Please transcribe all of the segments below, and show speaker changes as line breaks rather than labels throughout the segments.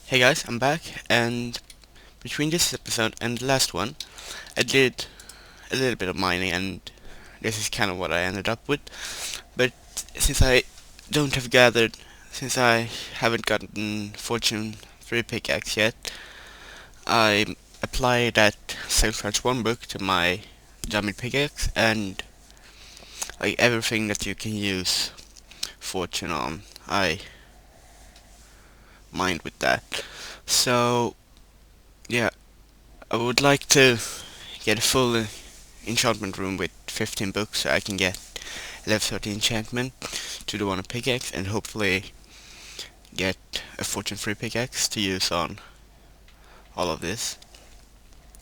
Hey guys, I'm back, and between this episode and the last one, I did a little bit of mining, and this is kind of what I ended up with. But since I don't have gathered, since I haven't gotten Fortune 3 pickaxe yet, I applied that Sales Cards 1 book to my diamond pickaxe, and like everything that you can use Fortune on, I mined with that. So, yeah, I would like to get a full enchantment room with 15 books so I can get level 30 enchantment to the one pickaxe and hopefully get a fortune free pickaxe to use on all of this.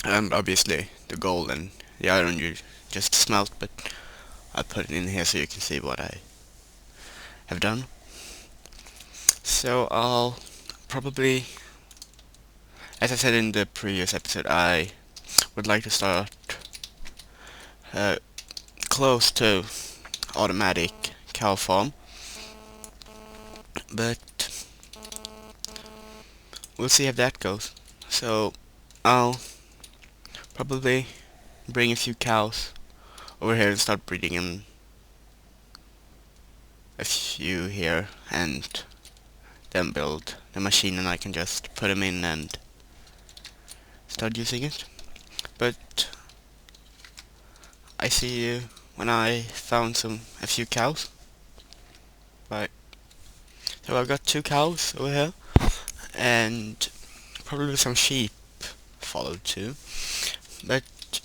And obviously the gold and the iron you just smelt, but I put it in here so you can see what I have done. So I'll probably, as I said in the previous episode, I would like to start uh, close to automatic cow farm, but we'll see how that goes. So I'll probably bring a few cows over here and start breeding in a few here and then build the machine and I can just put them in and start using it. But I see you when I found a few cows. Right. So I've got 2 cows over here and probably some sheep followed too. But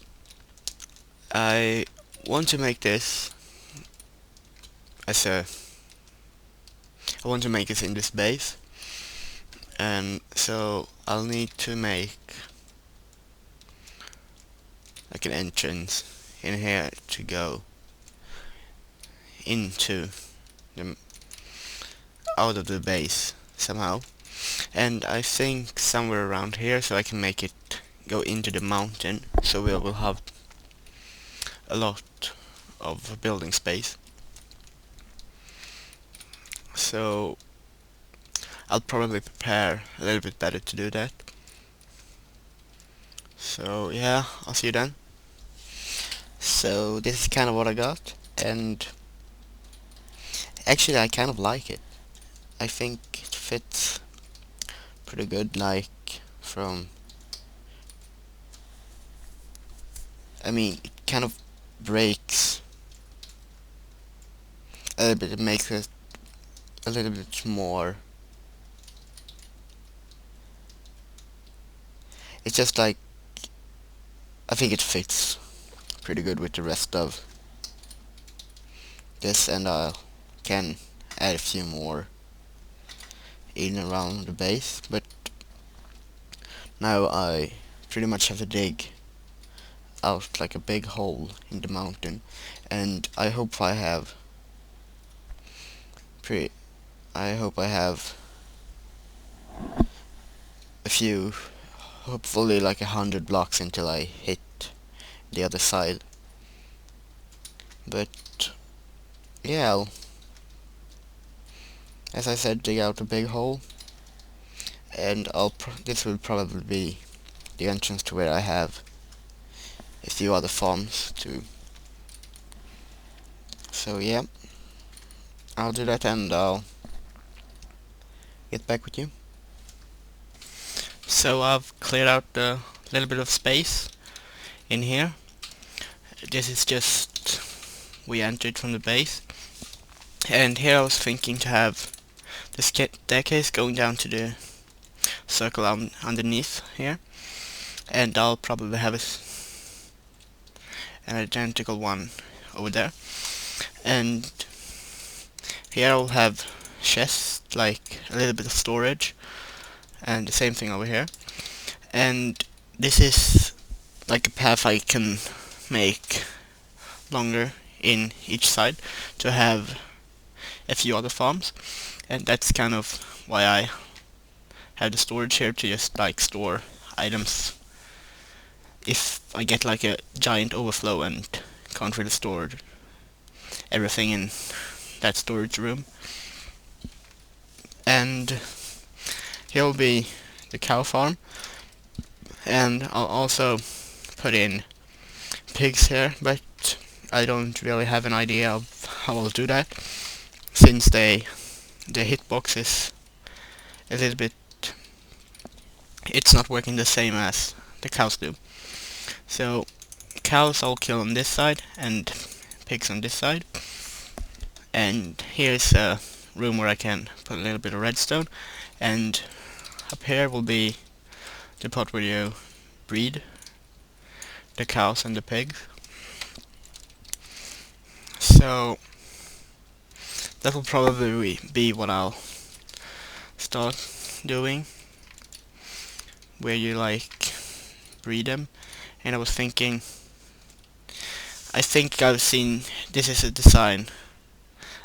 I want to make this as a I want to make this in this base, and so I'll need to make like an entrance in here to go into the out of the base somehow, and I think somewhere around here so I can make it go into the mountain so we will have a lot of building space. So I'll probably prepare a little bit better to do that. So yeah, I'll see you then. So this is kind of what I got, and actually I kind of like it. I think it fits pretty good, like from, I mean, it kind of breaks a little bit, it makes it a little bit more, it's just like, I think it fits pretty good with the rest of this, and I can add a few more in and around the base, but now I pretty much have to dig out like a big hole in the mountain, and I hope I have pretty I hope I have a few, hopefully like 100 blocks until I hit the other side. But yeah, as I said, dig out a big hole, and this will probably be the entrance to where I have a few other farms too. So yeah, I'll do that and I'll get back with you. So I've cleared out a little bit of space in here. This is just, we entered from the base, and here I was thinking to have the staircase going down to the circle underneath here, and I'll probably have an identical one over there, and here I'll have chests, like a little bit of storage, and the same thing over here, and this is like a path I can make longer in each side to have a few other farms, and that's kind of why I have the storage here, to just like store items if I get like a giant overflow and can't really store everything in that storage room. And here will be the cow farm, and I'll also put in pigs here, but I don't really have an idea of how I'll do that, since the hitbox is a little bit, it's not working the same as the cows do. So cows I'll kill on this side and pigs on this side, and here's a room where I can put a little bit of redstone, and up here will be the part where you breed the cows and the pigs. So that will probably be what I'll start doing, where you like breed them. And I was thinking, I think I've seen, this is a design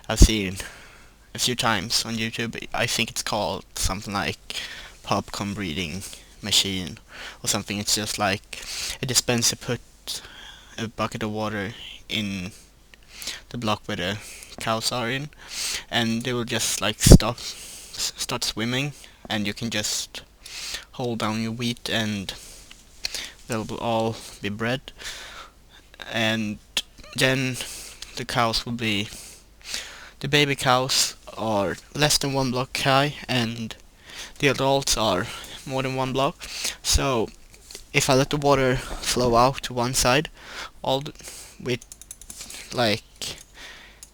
I've seen a few times on YouTube. I think it's called something like popcorn breeding machine or something. It's just like a dispenser, put a bucket of water in the block where the cows are in, and they will just like start swimming, and you can just hold down your wheat and they'll all be bred, and then the cows will be, the baby cows are less than 1 block high and the adults are more than 1 block. So if I let the water flow out to one side, with like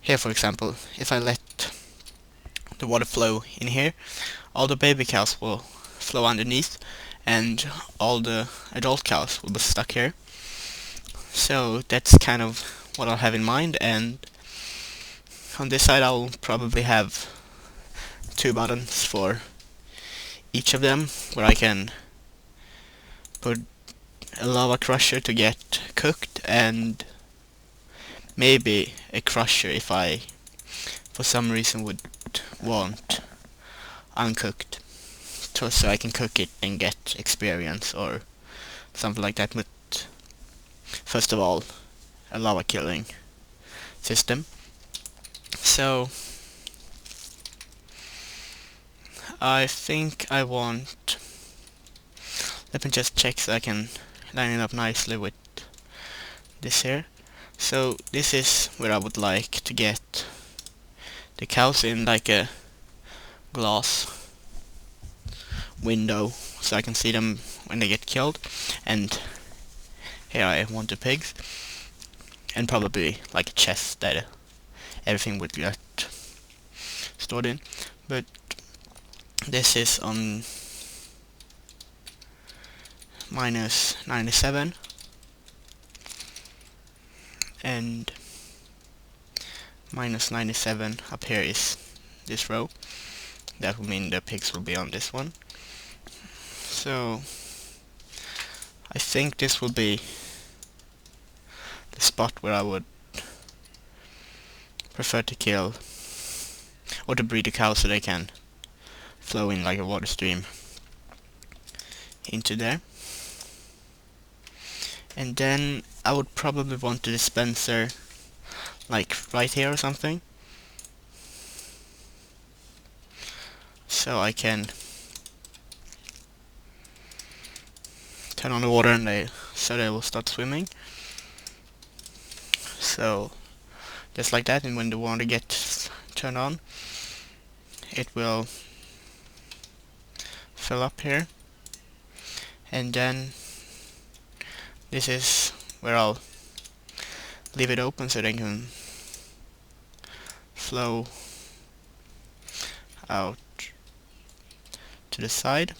here for example, if I let the water flow in here, all the baby cows will flow underneath and all the adult cows will be stuck here. So that's kind of what I'll have in mind, and on this side I'll probably have 2 buttons for each of them, where I can put a lava crusher to get cooked, and maybe a crusher if I for some reason would want uncooked, so I can cook it and get experience or something like that. But first of all, a lava killing system. So I think I want, let me just check so I can line it up nicely with this here. So this is where I would like to get the cows in, like a glass window so I can see them when they get killed, and here I want the pigs, and probably like a chest that everything would get stored in. But this is on minus 97, and minus 97 up here is this row. That will mean the pigs will be on this one. So I think this will be the spot where I would prefer to kill or to breed the cows so they can flow in like a water stream into there. And then I would probably want the dispenser like right here or something, so I can turn on the water and they will start swimming. So just like that, and when the water gets turned on, it will fill up here, and then this is where I'll leave it open so they can flow out to the side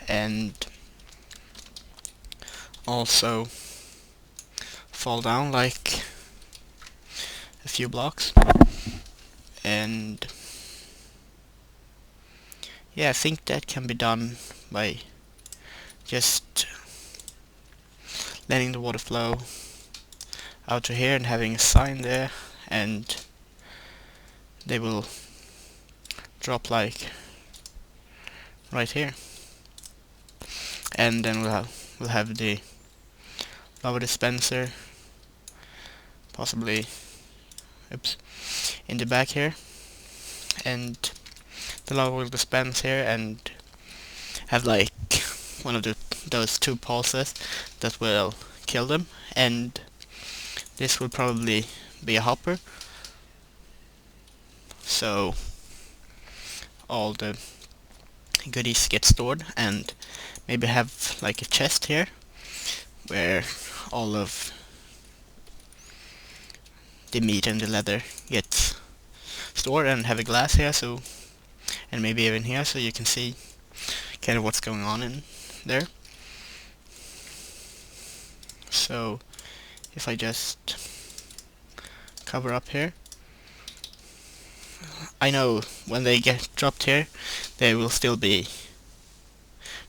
and also fall down like a few blocks. And yeah, I think that can be done by just letting the water flow out to here and having a sign there, and they will drop like right here, and then we'll have the lava dispenser possibly in the back here, and the lava will dispense here and have like one of those two pulses that will kill them, and this will probably be a hopper, so all the goodies get stored, and maybe have like a chest here where all of the meat and the leather gets stored, and have a glass here, so, and maybe even here, so you can see kind of what's going on in there. So if I just cover up here, I know when they get dropped here they will still be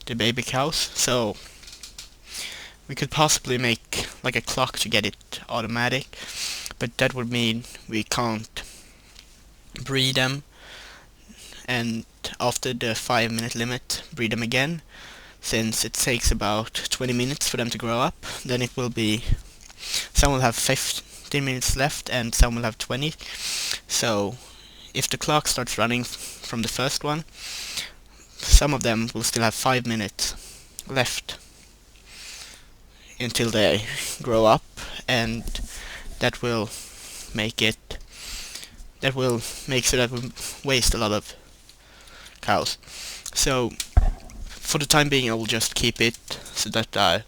the baby cows, so we could possibly make like a clock to get it automatic, but that would mean we can't breed them, and after the 5-minute limit breed them again, since it takes about 20 minutes for them to grow up. Then it will be, some will have 15 minutes left and some will have 20. So if the clock starts running from the first one, some of them will still have 5 minutes left until they grow up, and that will make so that we waste a lot of cows. So for the time being I will just keep it so that I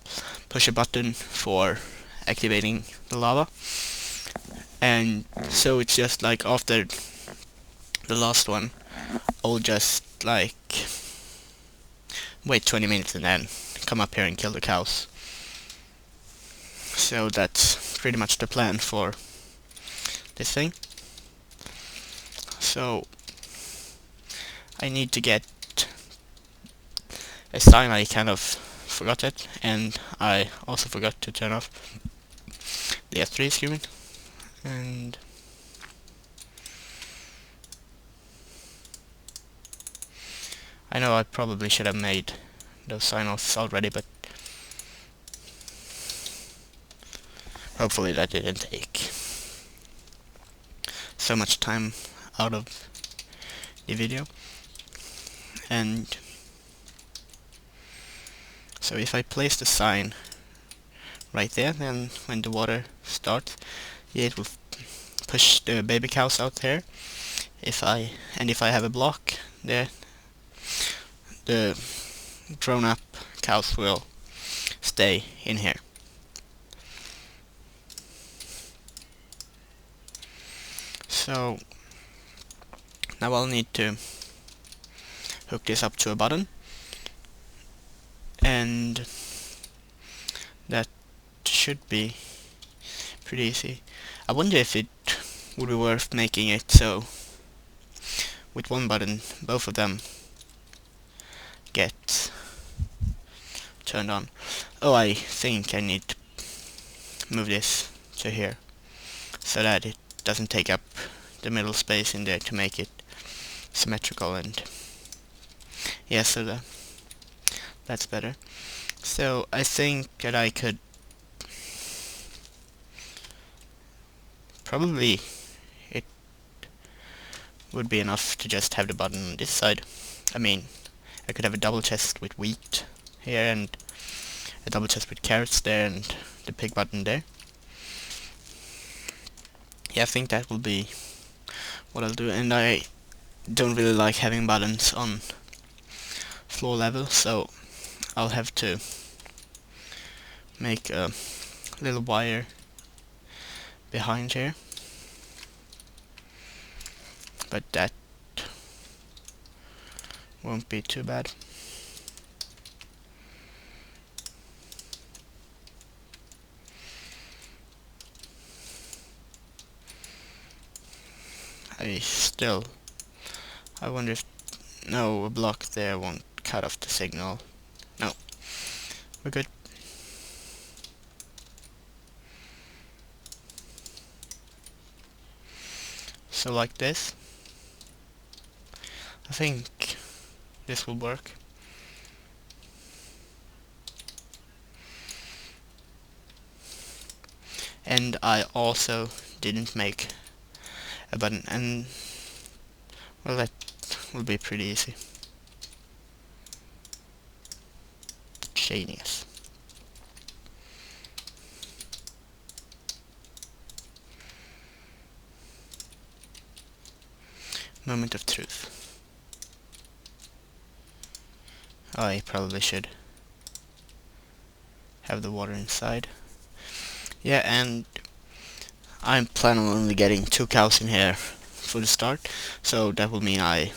push a button for activating the lava, and so it's just like after the last one I'll just like wait 20 minutes and then come up here and kill the cows. So that's pretty much the plan for this thing. So I need to get a sign. I kind of forgot it, and I also forgot to turn off the S3 screen, and I know I probably should have made those sign-offs already, but hopefully that didn't take so much time out of the video. And so if I place the sign right there, then when the water starts, yeah, it will push the baby cows out there. If I have a block there, the grown-up cows will stay in here. So now I'll need to hook this up to a button, and that should be pretty easy. I wonder if it would be worth making it so with one button both of them get turned on. Oh, I think I need to move this to here so that it doesn't take up the middle space in there, to make it symmetrical, and yeah, so that's better. So I think that I could probably, it would be enough to just have the button on this side. I mean, I could have a double chest with wheat here and a double chest with carrots there and the pig button there. Yeah, I think that will be what I'll do, and I don't really like having buttons on floor level, so I'll have to make a little wire behind here, but that won't be too bad. I wonder if, no, a block there won't cut off the signal. No, we're good. So like this, I think this will work. And I also didn't make a button, and well, will be pretty easy. Genius. Moment of truth. I probably should have the water inside. Yeah, and I'm planning on only getting 2 cows in here for the start, so that will mean I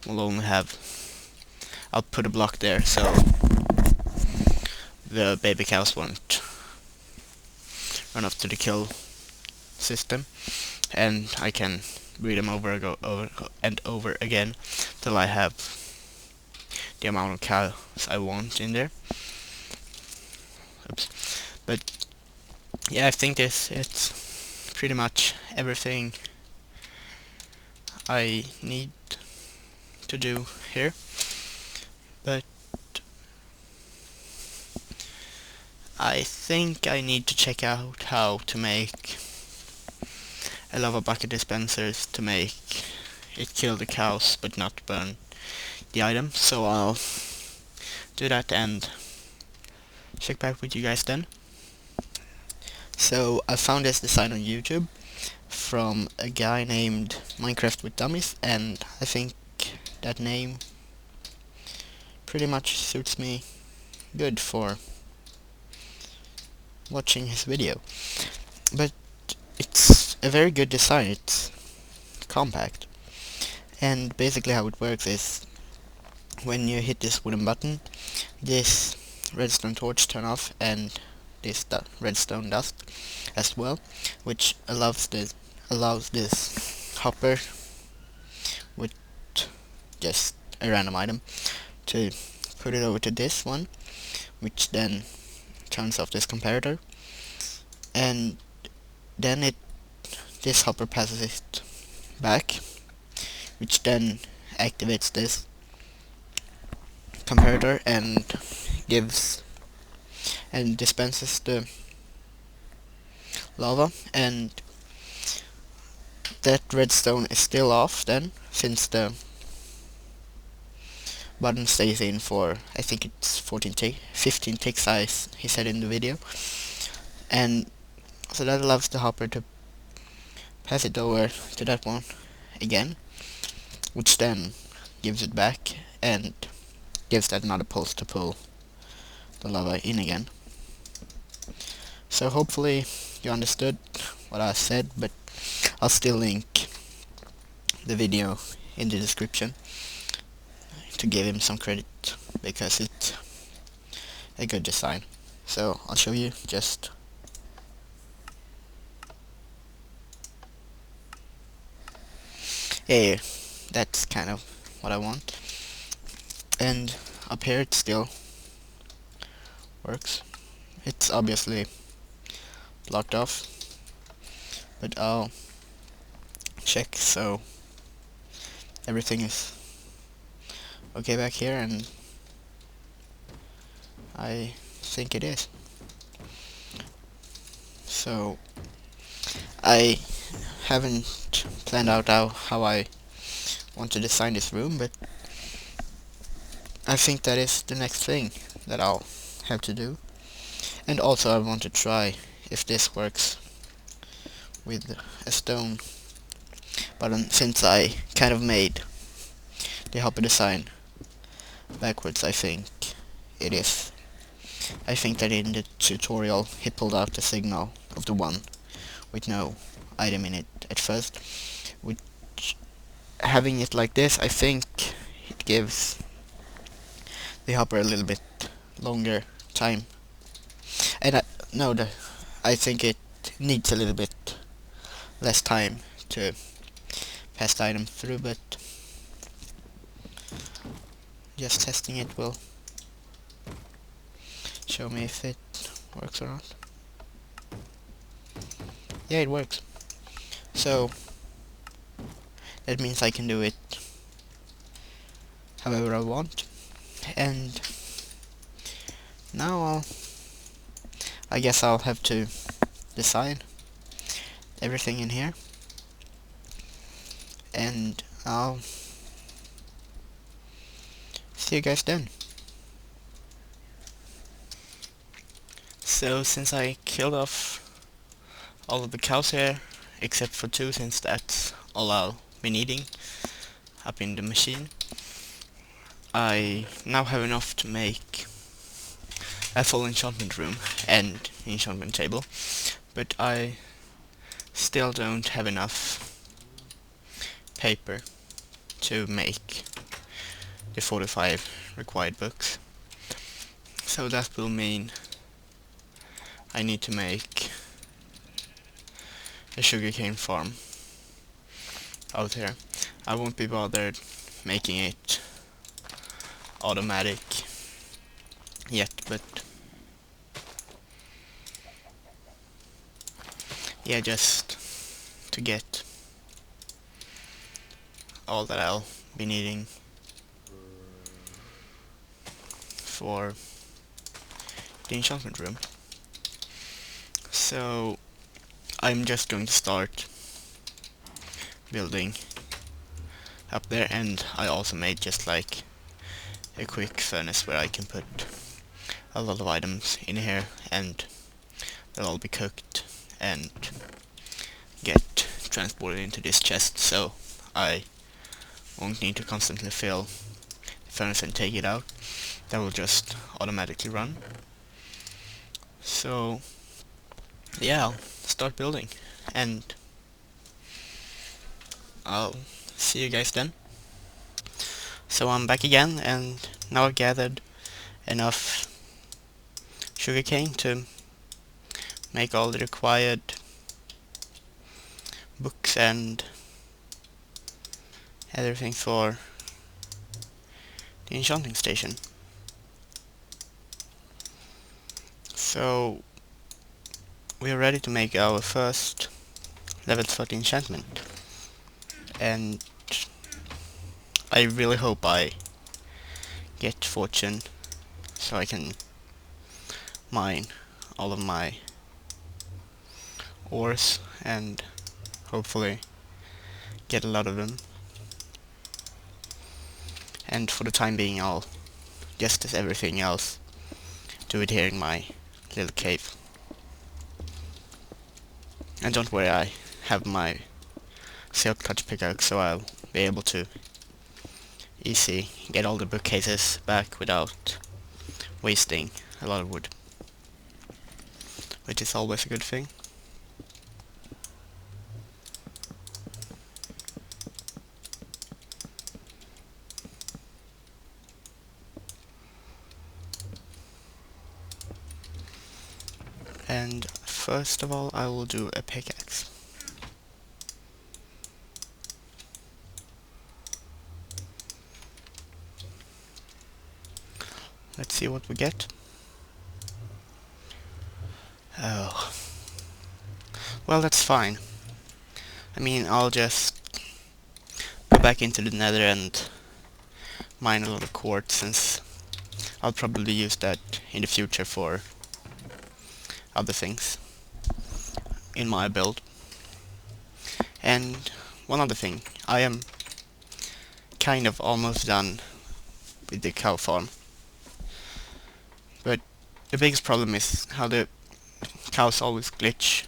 will only have... I'll put a block there so the baby cows won't run up to the kill system, and I can breed them over and over again till I have the amount of cows I want in there. Oops. But yeah, I think it's pretty much everything I need to do here. But I think I need to check out how to make a lava bucket dispensers to make it kill the cows but not burn the item. So I'll do that and check back with you guys then. So I found this design on YouTube from a guy named Minecraft with Dummies, and I think that name pretty much suits me good for watching his video. But it's a very good design, it's compact, and basically how it works is when you hit this wooden button, this redstone torch turn off and this redstone dust as well, which allows this hopper with just a random item to put it over to this one, which then turns off this comparator, and then this hopper passes it back, which then activates this comparator and dispenses the lava, and that redstone is still off then, since the button stays in for, I think it's 15 ticks as he said in the video, and so that allows the hopper to pass it over to that one again, which then gives it back and gives that another pulse to pull the lava in again. So hopefully you understood what I said, but I'll still link the video in the description to give him some credit, because it's a good design. So I'll show you just yeah, that's kind of what I want. And up here it still works. It's obviously blocked off, but I'll check so everything is okay back here, and I think it is. So I haven't planned out how I want to design this room, but I think that is the next thing that I'll have to do. And also I want to try if this works with a stone button, since I kind of made the hopper design backwards. I think it is. I think that in the tutorial he pulled out the signal of the one with no item in it at first, which, having it like this, I think it gives the hopper a little bit longer time, and I think it needs a little bit less time to pass the item through, but just testing it will show me if it works or not. Yeah, it works. So that means I can do it however I want, and now I guess I'll have to design everything in here, and I'll see you guys then. So since I killed off all of the cows here, except for 2, since that's all I'll be needing up in the machine, I now have enough to make a full enchantment room and enchantment table, but I still don't have enough paper to make the 45 required books. So that will mean I need to make a sugarcane farm out here. I won't be bothered making it automatic yet, but yeah, just to get all that I'll be needing for the enchantment room. So I'm just going to start building up there, and I also made just like a quick furnace where I can put a lot of items in here, and they'll all be cooked and get transported into this chest, so I won't need to constantly fill the furnace and take it out. That will just automatically run. So yeah, I'll start building, and I'll see you guys then. So I'm back again, and now I've gathered enough sugarcane to make all the required books and everything for the enchanting station. So we are ready to make our first level 30 enchantment, and I really hope I get fortune so I can mine all of my ores and hopefully get a lot of them. And for the time being, I'll, just as everything else, do it here in my little cave. And don't worry, I have my silk touch pickaxe, so I'll be able to easy get all the bookcases back without wasting a lot of wood, which is always a good thing. And first of all, I will do a pickaxe. Let's see what we get. Oh. Well, that's fine. I mean, I'll just go back into the nether and mine a lot of quartz, since I'll probably use that in the future for other things in my build. And one other thing, I am kind of almost done with the cow farm, but the biggest problem is how the cows always glitch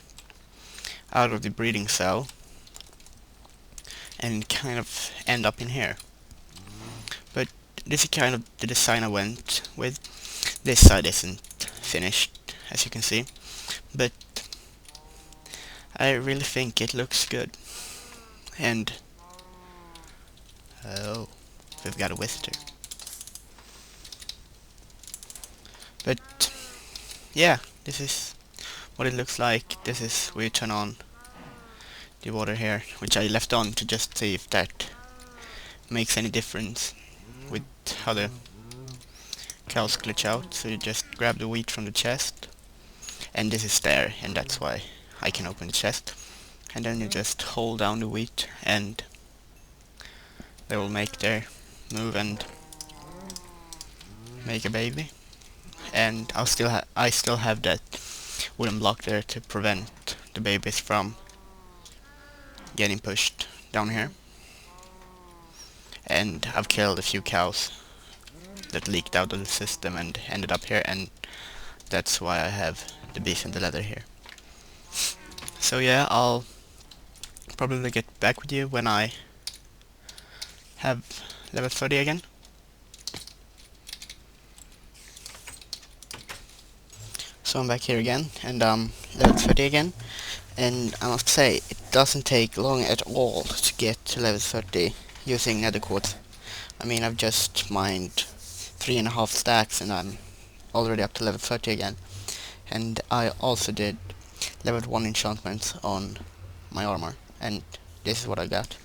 out of the breeding cell and kind of end up in here. But this is kind of the design I went with. This side isn't finished, as you can see, but I really think it looks good. And oh, we've got a visitor. But yeah, this is what it looks like. This is where you turn on the water here, which I left on to just see if that makes any difference with how the cows glitch out. So you just grab the wheat from the chest, and this is there, and that's why I can open the chest. And then you just hold down the wheat, and they will make their move and make a baby. And I still have that wooden block there to prevent the babies from getting pushed down here. and I've killed a few cows that leaked out of the system and ended up here, and that's why I have the beef and the leather here. So yeah, I'll probably get back with you when I have level 30 again. So I'm back here again, and level 30 again, and I must say, it doesn't take long at all to get to level 30 using nether quartz. I mean, I've just mined 3.5 stacks and I'm already up to level 30 again. And I also did level 1 enchantments on my armor, and this is what I got.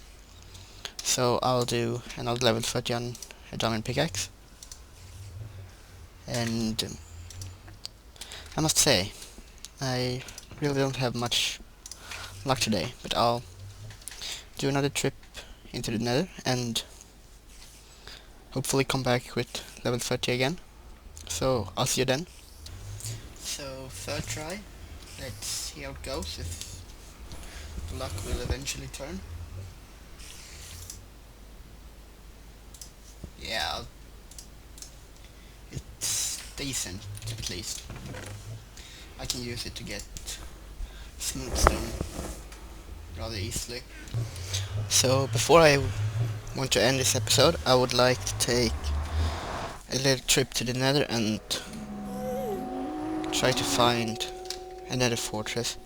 So I'll do another level 30 on a diamond pickaxe. And I must say, I really don't have much luck today, but I'll do another trip into the nether and hopefully come back with level 30 again. So I'll see you then. So third try, let's see how it goes, if the luck will eventually turn. Yeah, it's decent at least. I can use it to get smooth stone rather easily. So before I want to end this episode, I would like to take a little trip to the nether and try to find another fortress,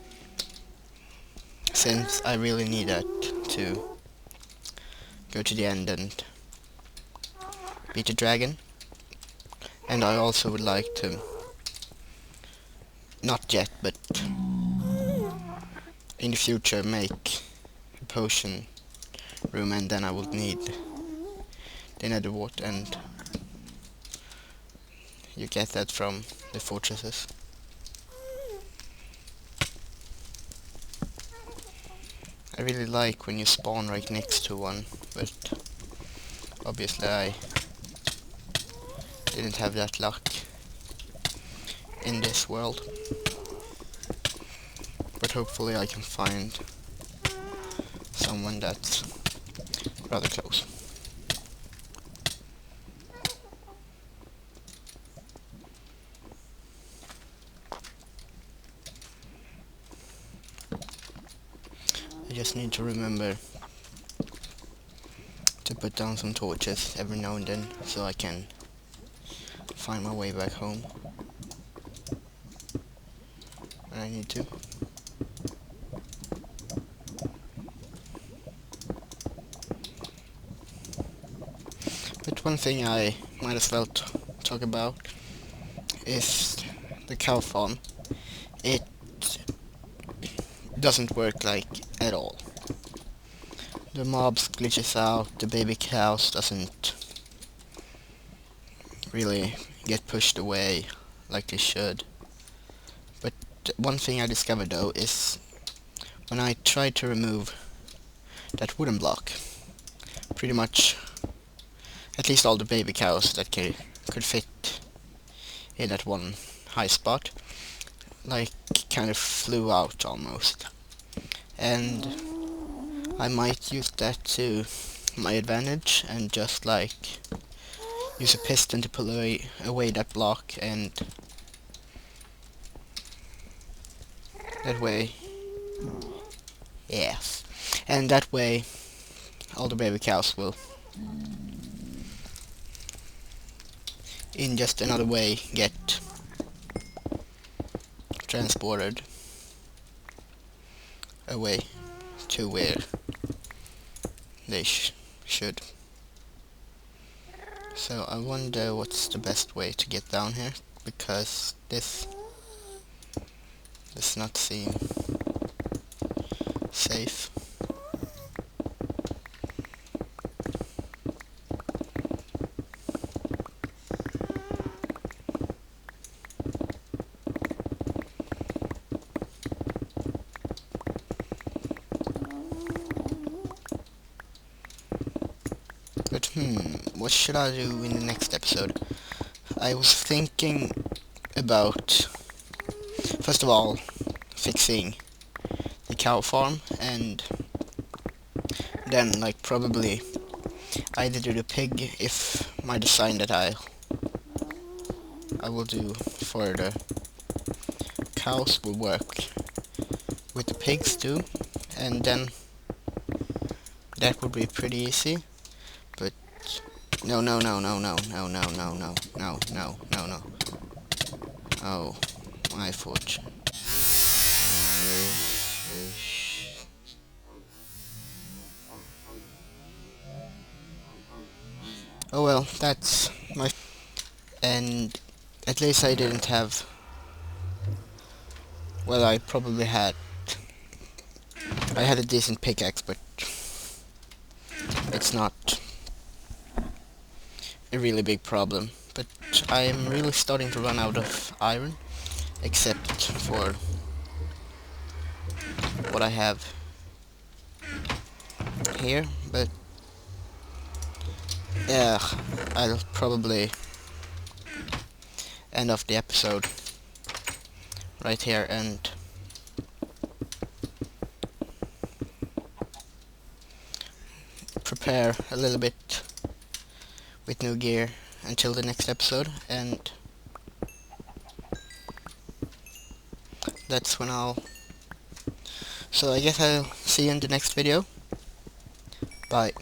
since I really need that to go to the end and beat the dragon. And I also would like to, not yet, but in the future, make a potion room, and then I would need the nether wart, and you get that from the fortresses. I really like when you spawn right next to one, but obviously I didn't have that luck in this world. But hopefully I can find someone that's rather close. I just need to remember to put down some torches every now and then so I can find my way back home when I need to. But one thing I might as well talk about is the cow farm. It doesn't work like at all. The mobs glitches out, the baby cows doesn't really get pushed away like they should. But one thing I discovered though is when I tried to remove that wooden block, pretty much at least all the baby cows that could fit in that one high spot, like, kind of flew out almost. And I might use that to my advantage and just like use a piston to pull away that block, and that way, yes, and that way all the baby cows will in just another way get transported away to where they should. So I wonder what's the best way to get down here, because this does not seem safe. But what should I do in the next episode? I was thinking about, first of all, fixing the cow farm, and then like probably either do the pig if my design that I will do for the cows will work with the pigs too, and then that would be pretty easy. But no, no, no, no, no, no, no, no, no, no, no, no, no. Oh, my fortune. Oh well, that's my... And at least I didn't have... Well, I probably had... I had a decent pickaxe, but it's not a really big problem. But I'm really starting to run out of iron, except for what I have here. But yeah, I'll probably end off the episode right here and prepare a little bit with new gear until the next episode, and that's when I'll... So I guess I'll see you in the next video. Bye.